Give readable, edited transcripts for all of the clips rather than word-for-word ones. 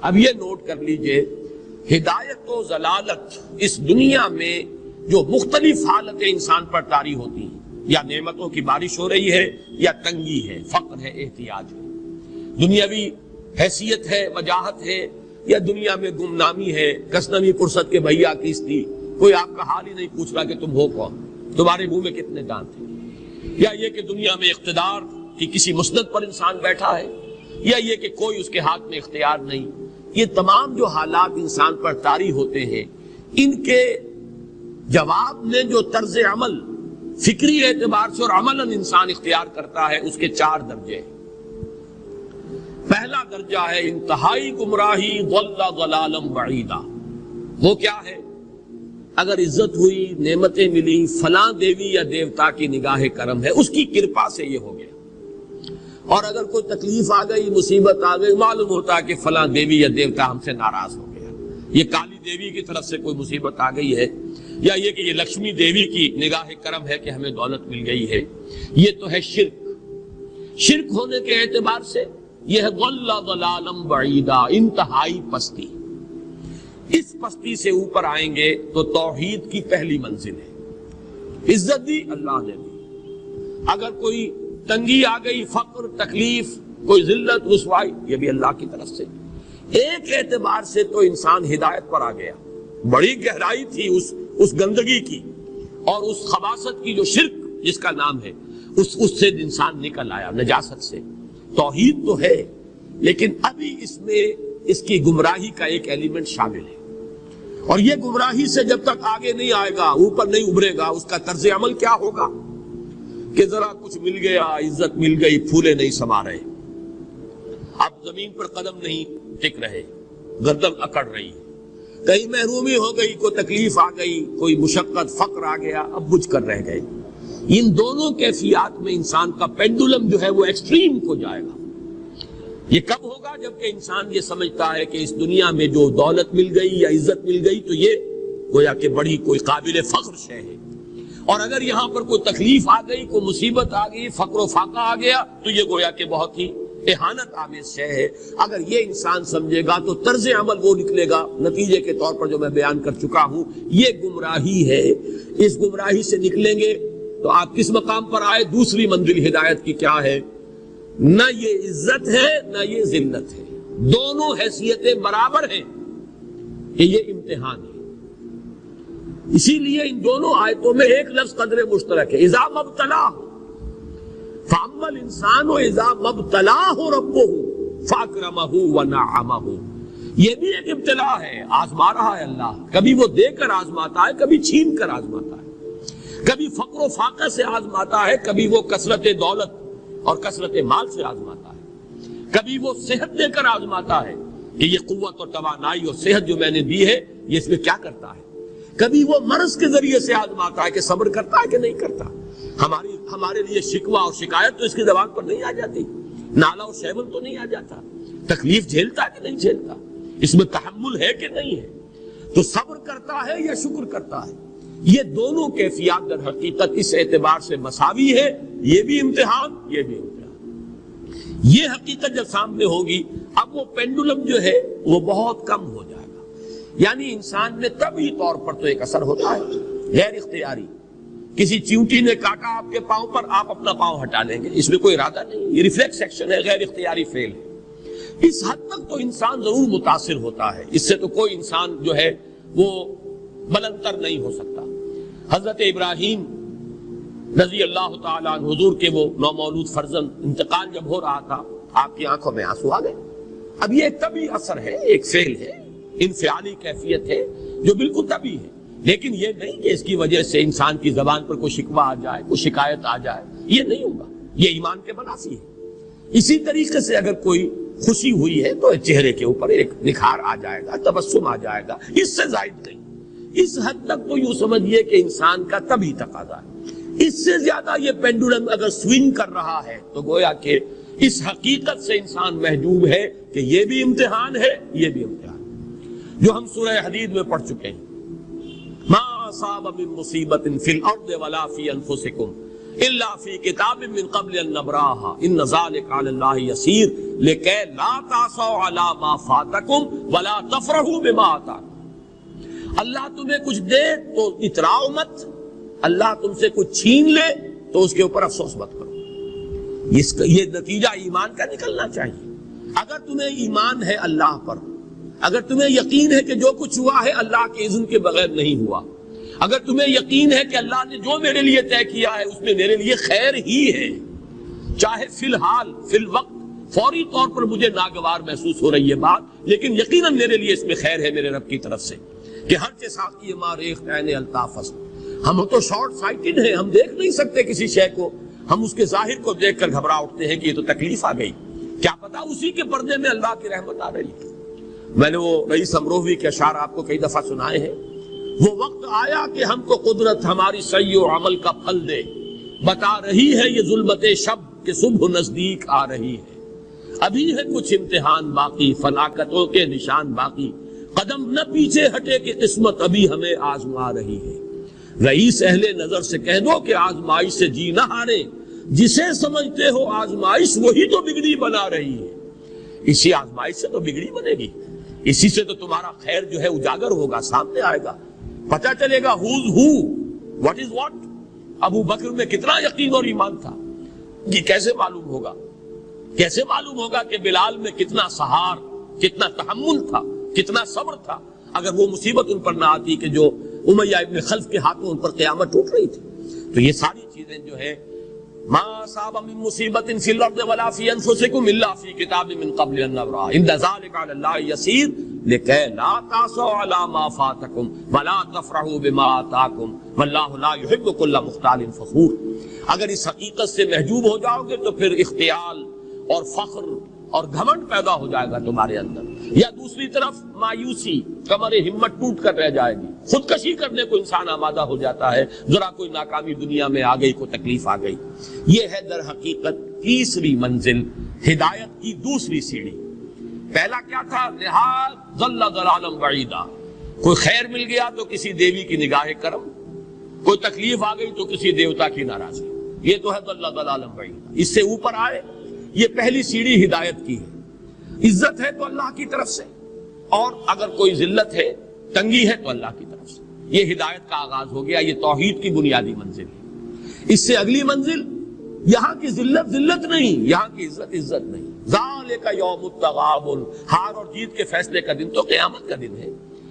اب یہ نوٹ کر لیجئے، ہدایت و ضلالت اس دنیا میں جو مختلف حالتیں انسان پر طاری ہوتی ہیں، یا نعمتوں کی بارش ہو رہی ہے، یا تنگی ہے، فقر ہے، احتیاج ہے، دنیاوی حیثیت ہے، وجاہت ہے، یا دنیا میں گمنامی ہے، کسنوی فرصت کے بھیا کیستی، کوئی آپ کا حال ہی نہیں پوچھ رہا کہ تم ہو کون، تمہارے منہ میں کتنے دانت ہیں، یا یہ کہ دنیا میں اقتدار کی کسی مسند پر انسان بیٹھا ہے، یا یہ کہ کوئی اس کے ہاتھ میں اختیار نہیں، یہ تمام جو حالات انسان پر طاری ہوتے ہیں، ان کے جواب میں جو طرز عمل فکری اعتبار سے اور عملاً انسان اختیار کرتا ہے، اس کے 4 درجے ہیں۔ پہلا درجہ ہے انتہائی گمراہی، ضل ضلالا بعیدا۔ وہ کیا ہے؟ اگر عزت ہوئی، نعمتیں ملی، فلاں دیوی یا دیوتا کی نگاہ کرم ہے، اس کی کرپا سے یہ ہو گیا، اور اگر کوئی تکلیف آ گئی، مصیبت آ گئی، معلوم ہوتا ہے کہ فلاں دیوی یا دیوتا ہم سے ناراض ہو گیا، یہ کالی دیوی کی طرف سے کوئی مصیبت آ گئی ہے، یا یہ کہ یہ لکشمی دیوی کی نگاہ کرم ہے کہ ہمیں دولت مل گئی ہے۔ یہ تو ہے شرک۔ شرک ہونے کے اعتبار سے یہ ہے ضل ضلالا بعیدا، انتہائی پستی۔ اس پستی سے اوپر آئیں گے تو توحید کی پہلی منزل ہے۔ عزت دی اللہ نے دی، اگر کوئی تنگی آ گئی، فقر، تکلیف، کوئی ذلت، رسوائی، یہ بھی اللہ کی طرف سے۔ ایک اعتبار سے تو انسان ہدایت پر آ گیا، بڑی گہرائی تھی اس گندگی کی اور اس خباثت کی جو شرک جس کا نام ہے، اس سے انسان نکل آیا، نجاست سے۔ توحید تو ہے، لیکن ابھی اس میں اس کی گمراہی کا ایک ایلیمنٹ شامل ہے، اور یہ گمراہی سے جب تک آگے نہیں آئے گا، اوپر نہیں ابھرے گا، اس کا طرز عمل کیا ہوگا کہ ذرا کچھ مل گیا، عزت مل گئی، پھولے نہیں سما رہے، اب زمین پر قدم نہیں ٹک رہے، گردن اکڑ رہی، کہیں محرومی ہو گئی، کوئی تکلیف آ گئی، کوئی مشقت، فقر آ گیا، اب بجھ کر رہ گئے۔ ان دونوں کیفیات میں انسان کا پینڈولم جو ہے وہ ایکسٹریم کو جائے گا۔ یہ کب ہوگا؟ جبکہ انسان یہ سمجھتا ہے کہ اس دنیا میں جو دولت مل گئی یا عزت مل گئی تو یہ گویا کہ بڑی کوئی قابل فخر شے ہے، اور اگر یہاں پر کوئی تکلیف آ گئی، کوئی مصیبت آ گئی، فقر و فاقہ آ گیا تو یہ گویا کہ بہت ہی اہانت آمیز شے ہے۔ اگر یہ انسان سمجھے گا تو طرز عمل وہ نکلے گا نتیجے کے طور پر جو میں بیان کر چکا ہوں، یہ گمراہی ہے۔ اس گمراہی سے نکلیں گے تو آپ کس مقام پر آئے؟ دوسری منزل ہدایت کی کیا ہے؟ نہ یہ عزت ہے نہ یہ ذلت ہے، دونوں حیثیتیں برابر ہیں، کہ یہ امتحان ہے۔ اسی لیے ان دونوں آیتوں میں ایک لفظ قدر مشترک ہے، اذا مبتلاہ، فاما الانسان اذا مبتلاہ ربہ فاکرمہ ونعمہ۔ یہ بھی ایک ابتلا ہے، آزما رہا ہے اللہ، کبھی وہ دے کر آزماتا ہے، کبھی چھین کر آزماتا ہے، کبھی فقر و فاقہ سے آزماتا ہے، کبھی وہ کثرت دولت اور کثرت مال سے آزماتا ہے، کبھی وہ صحت دے کر آزماتا ہے کہ یہ قوت اور توانائی اور صحت جو میں نے دی ہے یہ اس میں کیا کرتا ہے، کبھی وہ مرض کے ذریعے سے آزماتا ہے کہ صبر کرتا ہے کہ نہیں کرتا۔ ہمارے لیے شکوہ اور شکایت تو اس کی زبان پر نہیں آ جاتی، نالا اور شیون تو نہیں آ جاتا، تکلیف جھیلتا ہے کہ نہیں جھیلتا، اس میں تحمل ہے کہ نہیں ہے، تو صبر کرتا ہے یا شکر کرتا ہے۔ یہ دونوں کیفیات در حقیقت اس اعتبار سے مساوی ہے، یہ بھی امتحان، یہ بھی امتحان۔ یہ حقیقت جب سامنے ہوگی، اب وہ پینڈولم جو ہے وہ بہت کم ہو جائے گا، یعنی انسان میں طبعی طور پر تو ایک اثر ہوتا ہے غیر اختیاری، کسی چیونٹی نے کاٹا آپ کے پاؤں پر، آپ اپنا پاؤں ہٹا لیں گے، اس میں کوئی ارادہ نہیں، یہ ریفلیکس ایکشن ہے، غیر اختیاری فعل ہے۔ اس حد تک تو انسان ضرور متاثر ہوتا ہے، اس سے تو کوئی انسان جو ہے وہ بلندتر نہیں ہو سکتا۔ حضرت ابراہیم رضی اللہ تعالیٰ عنہ، حضور کے وہ نومولود فرزند، انتقال جب ہو رہا تھا، آپ کی آنکھوں میں آنسو آ گئے۔ اب یہ ایک طبعی اثر ہے، ایک فعل ہے، انفعالی کیفیت ہے جو بالکل طبعی ہے، لیکن یہ نہیں کہ اس کی وجہ سے انسان کی زبان پر کوئی شکوہ آ جائے، کوئی شکایت آ جائے، یہ نہیں ہوگا، یہ ایمان کے منافی ہے۔ اسی طریقے سے اگر کوئی خوشی ہوئی ہے تو چہرے کے اوپر ایک نکھار آ جائے گا، تبسم آ جائے گا، اس سے زائد نہیں۔ اس حد تک تو یوں سمجھیے کہ انسان کا طبعی تقاضا ہے۔ اس سے زیادہ یہ پینڈولم اگر سوئنگ کر رہا ہے تو گویا کہ اس حقیقت سے انسان محجوب ہے کہ یہ بھی امتحان ہے، یہ بھی امتحان ہے، جو ہم سورہ حدید میں پڑھ چکے ہیں۔ ما اصاب من مصیبت فی الارض ولا فی انفسکم الا فی کتاب من قبل ان نبراها ان ذلک علی اللہ یسیر لکی لا تعصوا علی ما فاتکم ولا تفرحوا بما آتاکم۔ اللہ تمہیں کچھ دے تو اتراؤ مت، اللہ تم سے کچھ چھین لے تو اس کے اوپر افسوس مت کرو۔ یہ نتیجہ ایمان کا نکلنا چاہیے۔ اگر تمہیں ایمان ہے اللہ پر، اگر تمہیں یقین ہے کہ جو کچھ ہوا ہے اللہ کے اذن کے بغیر نہیں ہوا، اگر تمہیں یقین ہے کہ اللہ نے جو میرے لیے طے کیا ہے اس میں میرے لیے خیر ہی ہے، چاہے فی الحال فی الوقت فوری طور پر مجھے ناگوار محسوس ہو رہی ہے بات، لیکن یقیناً میرے لیے اس میں خیر ہے میرے رب کی طرف سے، کہ ہر چیز ما ریخت عین الطافس۔ ہم تو شارٹ سائٹڈ ہیں، ہم دیکھ نہیں سکتے کسی شے کو، ہم اس کے ظاہر کو دیکھ کر گھبرا اٹھتے ہیں کہ یہ تو تکلیف آ گئی، کیا پتا اسی کے پردے میں اللہ کی رحمت آ رہی ہے۔ میں نے وہ رئیس امروہوی کے اشعار آپ کو کئی دفعہ سنائے ہیں۔ وہ وقت آیا کہ ہم کو قدرت ہماری سعی و عمل کا پھل دے، بتا رہی ہے یہ ظلمت شب کہ صبح نزدیک آ رہی ہے، ابھی ہے کچھ امتحان باقی، فلاکتوں کے نشان باقی، قدم نہ پیچھے ہٹے کہ قسمت ابھی ہمیں آزما رہی ہے۔ رئیس اہل نظر سے کہہ دو کہ آزمائش سے جی نہ ہارے، جسے سمجھتے ہو آزمائش وہی تو بگڑی بنا رہی ہے۔ اسی آزمائش سے تو بگڑی بنے گی، اسی سے تو تمہارا خیر جو ہے اجاگر ہوگا، سامنے آئے گا، پتہ چلے گا who's who, what is what۔ ابو بکر میں کتنا یقین اور ایمان تھا، یہ کیسے معلوم ہوگا؟ کیسے معلوم ہوگا کہ بلال میں کتنا سہار، کتنا تحمل تھا، کتنا صبر تھا، اگر وہ مصیبت ان پر نہ آتی کہ جو امیہ ابن خلف کے ہاتھوں ان پر قیامت ٹوٹ رہی تھی۔ تو یہ ساری چیزیں جو ہے ما اصاب من مصیبت فی الارض ولا فی انفسکم الا فی کتاب من قبل ان نبرأ ان ذلک علی اللہ یسیر لکی لا تعصوا علی ما فاتکم ولا تفرحوا بما آتاکم واللہ لا یحب کل مختال فخور۔ اگر اس حقیقت سے محجوب ہو جاؤ گے تو پھر اختیال اور فخر اور گھمنڈ پیدا ہو جائے گا تمہارے اندر، یا دوسری طرف مایوسی، کمر ہمت ٹوٹ کر رہ جائے گی، خودکشی کرنے کو انسان آمادہ ہو جاتا ہے، ذرا کوئی ناکامی دنیا میں آ گئی، کوئی تکلیف آ گئی۔ یہ ہے در حقیقت تیسری منزل، ہدایت کی دوسری سیڑھی۔ پہلا کیا تھا؟ نہاد ظل ضلالا بعیدا، کوئی خیر مل گیا تو کسی دیوی کی نگاہ کرم، کوئی تکلیف آ گئی تو کسی دیوتا کی ناراضی، یہ تو ہے ظل ضلالا بعیدا۔ اس سے اوپر آئے، یہ پہلی سیڑھی ہدایت کی ہے۔ عزت ہے تو اللہ کی طرف سے، اور اگر کوئی ذلت ہے، تنگی ہے تو اللہ کی طرف سے، یہ ہدایت کا آغاز ہو گیا، یہ توحید کی بنیادی منزل ہے۔ اس سے اگلی منزل، یہاں کی ذلت ذلت نہیں، یہاں کی عزت عزت نہیں۔ ذالک یوم التغابن، ہار اور جیت کے فیصلے کا دن تو قیامت کا دن ہے،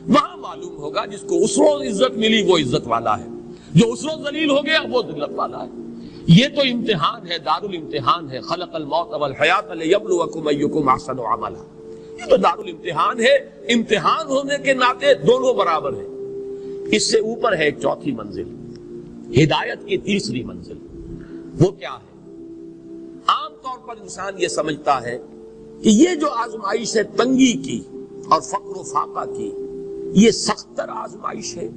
وہاں معلوم ہوگا جس کو اس روز عزت ملی وہ عزت والا ہے، جو اس روز ذلیل ہو گیا وہ ذلت والا ہے۔ یہ تو امتحان ہے، دار الامتحان ہے، خلق الموت والحیات لیبلوکم ایکم احسن عملا، یہ تو دار الامتحان ہے، امتحان ہونے کے ناطے دونوں برابر ہیں۔ اس سے اوپر ہے ایک چوتھی منزل، ہدایت کی تیسری منزل۔ وہ کیا ہے؟ عام طور پر انسان یہ سمجھتا ہے کہ یہ جو آزمائش ہے تنگی کی اور فقر و فاقہ کی، یہ سخت تر آزمائش ہے،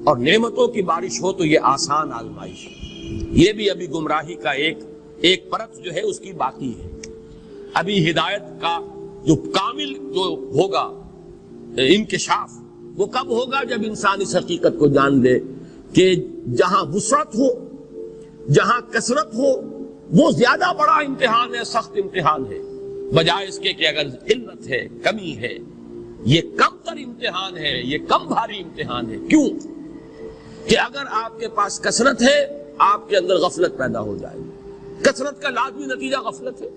اور نعمتوں کی بارش ہو تو یہ آسان آزمائش ہے۔ یہ بھی ابھی گمراہی کا ایک پرت جو ہے اس کی باقی ہے۔ ابھی ہدایت کا جو کامل جو ہوگا انکشاف، وہ کب ہوگا؟ جب انسان اس حقیقت کو جان لے کہ جہاں وسعت ہو، جہاں کثرت ہو، وہ زیادہ بڑا امتحان ہے، سخت امتحان ہے، بجائے اس کے کہ اگر قلت ہے، کمی ہے، یہ کم تر امتحان ہے، یہ کم بھاری امتحان ہے۔ کیوں؟ کہ اگر آپ کے پاس کثرت ہے، آپ کے اندر غفلت پیدا ہو جائے گی۔ کثرت کا لازمی نتیجہ غفلت ہے۔